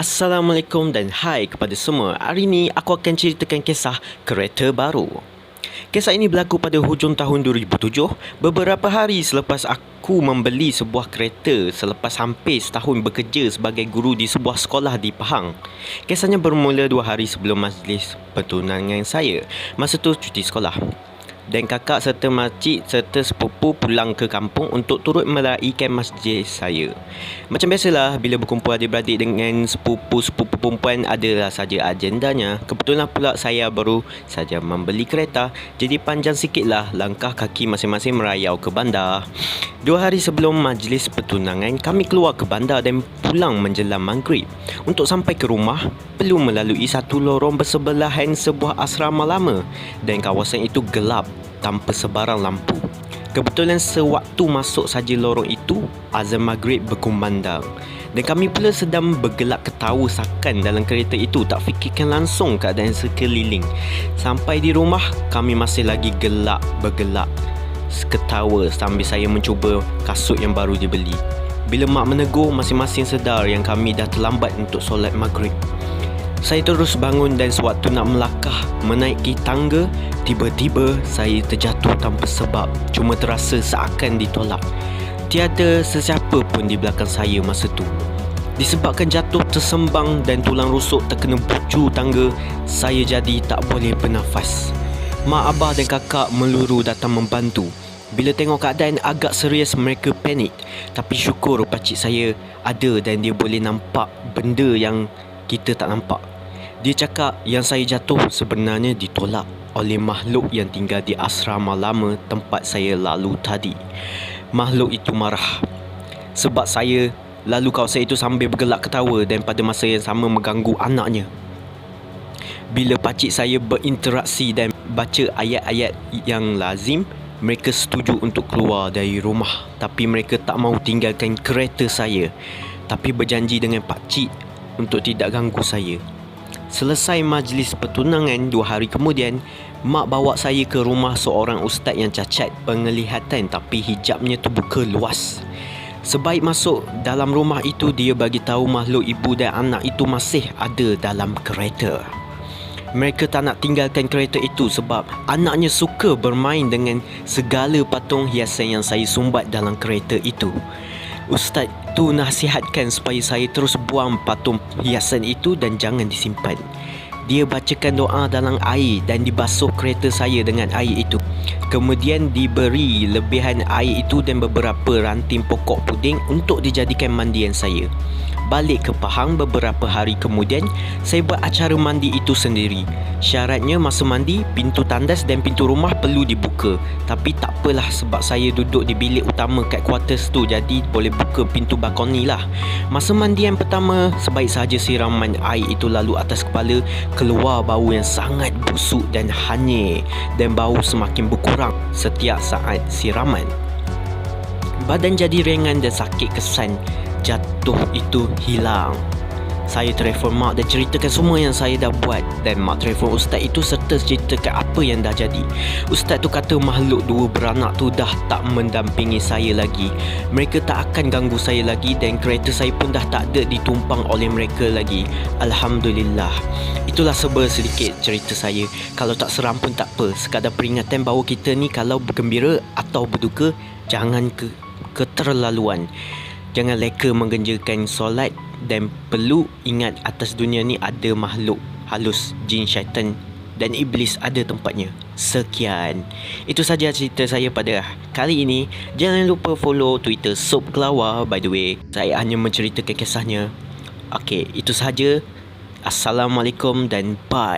Assalamualaikum dan hai kepada semua. Hari ini aku akan ceritakan kisah kereta baru. Kisah ini berlaku pada hujung tahun 2007, beberapa hari selepas aku membeli sebuah kereta selepas hampir setahun bekerja sebagai guru di sebuah sekolah di Pahang. Kisahnya bermula 2 hari sebelum majlis pertunangan saya. Masa tu cuti sekolah. Dan kakak serta makcik serta sepupu pulang ke kampung untuk turut meraihkan masjid saya. Macam biasalah, bila berkumpul adik-beradik dengan sepupu-sepupu perempuan adalah saja agendanya. Kebetulan pula saya baru saja membeli kereta, jadi panjang sikitlah langkah kaki masing-masing merayau ke bandar. 2 hari sebelum majlis pertunangan, kami keluar ke bandar dan pulang menjelang maghrib. Untuk sampai ke rumah, perlu melalui satu lorong bersebelahan sebuah asrama lama dan kawasan itu gelap tanpa sebarang lampu. Kebetulan sewaktu masuk saja lorong itu, azan maghrib berkumandang dan kami pula sedang bergelak ketawa sakan dalam kereta itu, tak fikirkan langsung keadaan sekeliling. Sampai di rumah, kami masih lagi bergelak ketawa sambil saya mencuba kasut yang baru dibeli. Bila mak menegur, masing-masing sedar yang kami dah terlambat untuk solat maghrib. Saya terus bangun dan sewaktu nak melangkah menaiki tangga, tiba-tiba saya terjatuh tanpa sebab, cuma terasa seakan ditolak. Tiada sesiapa pun di belakang saya masa tu. Disebabkan jatuh tersembang dan tulang rusuk terkena bucu tangga, saya jadi tak boleh bernafas. Mak, abah dan kakak meluru datang membantu. Bila tengok keadaan agak serius, mereka panik. Tapi syukur pakcik saya ada dan dia boleh nampak benda yang kita tak nampak. Dia cakap yang saya jatuh sebenarnya ditolak oleh makhluk yang tinggal di asrama lama tempat saya lalu tadi. Makhluk itu marah sebab saya lalu kawasan itu sambil bergelak ketawa dan pada masa yang sama mengganggu anaknya. Bila pakcik saya berinteraksi dan baca ayat-ayat yang lazim, mereka setuju untuk keluar dari rumah. Tapi mereka tak mahu tinggalkan kereta saya, tapi berjanji dengan pakcik untuk tidak ganggu saya. Selesai majlis pertunangan 2 hari kemudian, mak bawa saya ke rumah seorang ustaz yang cacat penglihatan tapi hijabnya terbuka luas. Sebaik masuk dalam rumah itu, dia bagi tahu makhluk ibu dan anak itu masih ada dalam kereta. Mereka tak nak tinggalkan kereta itu sebab anaknya suka bermain dengan segala patung hiasan yang saya sumbat dalam kereta itu. Ustaz tu nasihatkan supaya saya terus buang patung hiasan itu dan jangan disimpan. Dia bacakan doa dalam air dan dibasuh kereta saya dengan air itu. Kemudian diberi lebihan air itu dan beberapa ranting pokok puding untuk dijadikan mandian saya. Balik ke Pahang beberapa hari kemudian, saya buat acara mandi itu sendiri. Syaratnya masa mandi, pintu tandas dan pintu rumah perlu dibuka. Tapi tak apalah sebab saya duduk di bilik utama kat quarters tu, jadi boleh buka pintu balkoni lah. Masa mandi yang pertama, sebaik sahaja siraman air itu lalu atas kepala, keluar bau yang sangat busuk dan hanyir, dan bau semakin berkurang setiap saat siraman. Badan jadi ringan dan sakit kesan jatuh itu hilang. Saya telefon mak dan ceritakan semua yang saya dah buat, dan mak telefon ustaz itu serta ceritakan apa yang dah jadi. Ustaz tu kata makhluk 2 beranak tu dah tak mendampingi saya lagi. Mereka tak akan ganggu saya lagi dan kereta saya pun dah tak ada ditumpang oleh mereka lagi. Alhamdulillah. Itulah sedikit cerita saya. Kalau tak seram pun tak apa, sekadar peringatan bahawa kita ni kalau bergembira atau berduka, jangan keterlaluan. Jangan leka menggenjakan solat dan perlu ingat atas dunia ni ada makhluk halus, jin, syaitan dan iblis ada tempatnya. Sekian. Itu saja cerita saya pada kali ini. Jangan lupa follow Twitter Soap Kelawar. By the way, saya hanya menceritakan kisahnya. Okey, itu sahaja. Assalamualaikum dan bye.